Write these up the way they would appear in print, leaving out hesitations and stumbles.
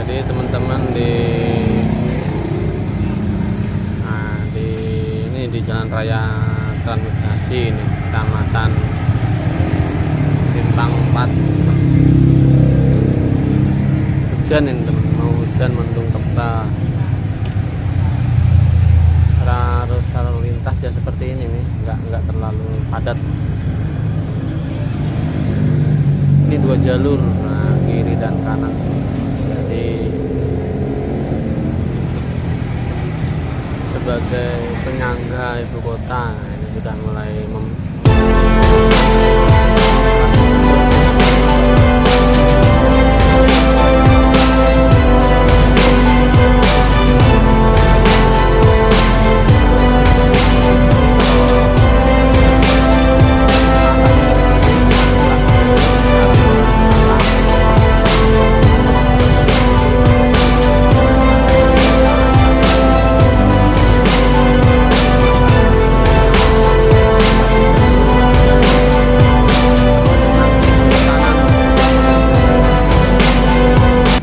Jadi teman-teman di Jalan Raya Transmigrasi ini, Kecamatan Simpang 4. Hujan ini teman, mau hujan mendung tebal. Arus lalu lintas ya seperti ini nih, nggak terlalu padat. Ini 2 jalur, nah, kiri dan kanan. Jadi sebagai penyangga ibu kota ini sudah mulai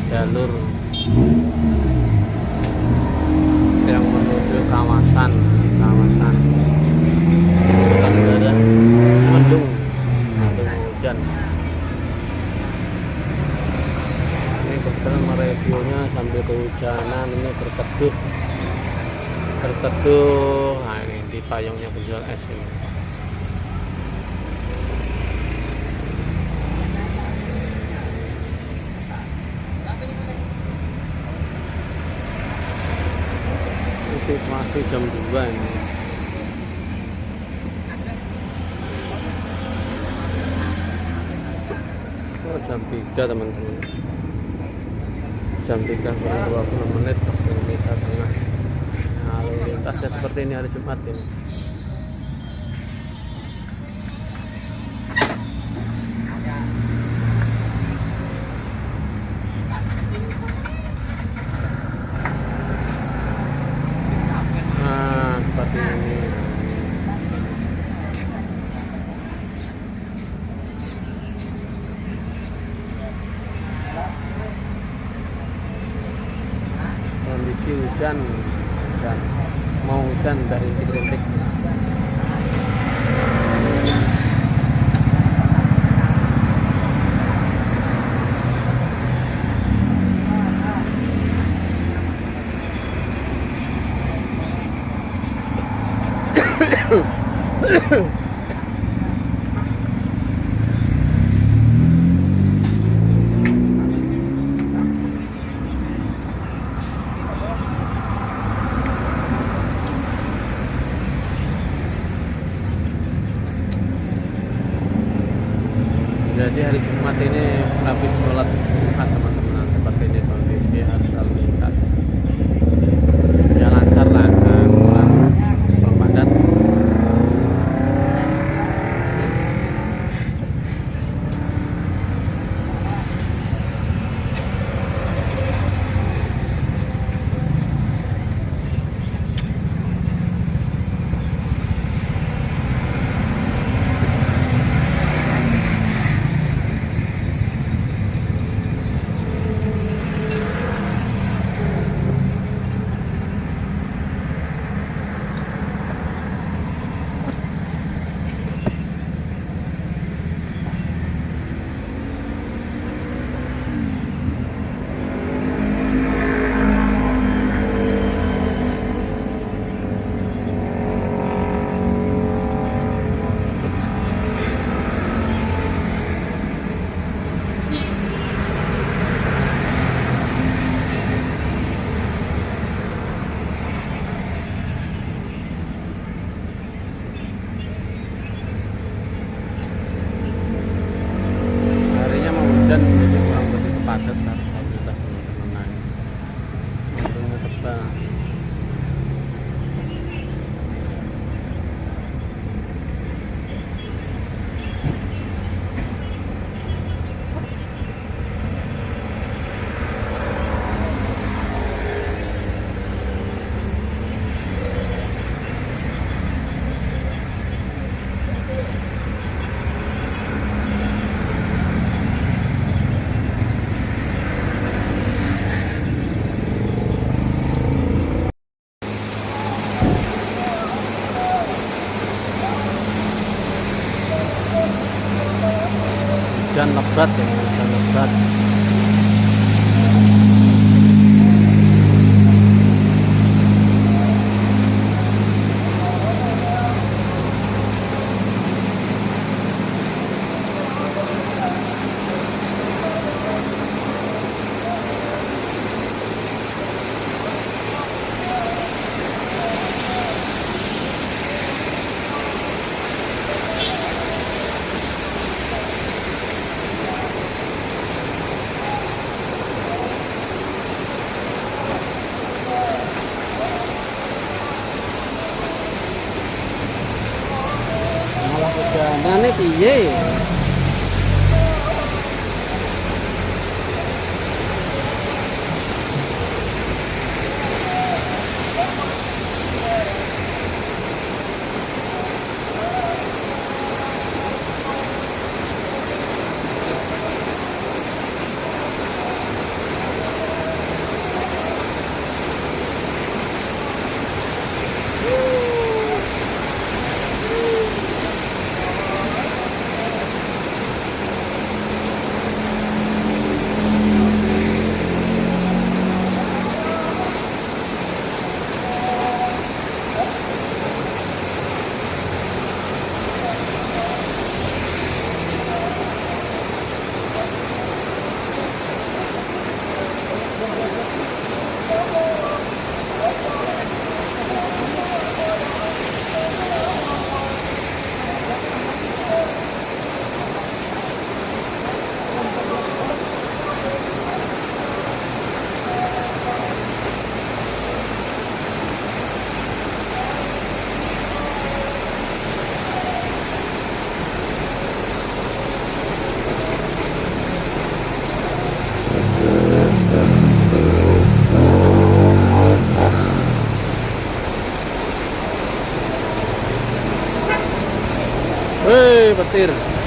jalur yang menuju kawasan Negara mendung hujan. Ini kebetulan mereviewnya sambil kehujanan, ini berteduh. Nah, ini di payungnya penjual es ini. Masih jam 2 ini. Jam 3 teman-teman. Jam 3 kurang 20 menit waktu Indonesia Tengah. Nah, lalu lintasnya seperti ini hari Jumat ini. Seperti ini. Kondisi hujan dan mau hujan dari rintik-rintik. Jadi hari Jumat ini habis sholat Jumat teman-teman, seperti ini kondisi arus lalu lintas. Ya lancar lah, kurang padat. Ngane piye? Hei, petir.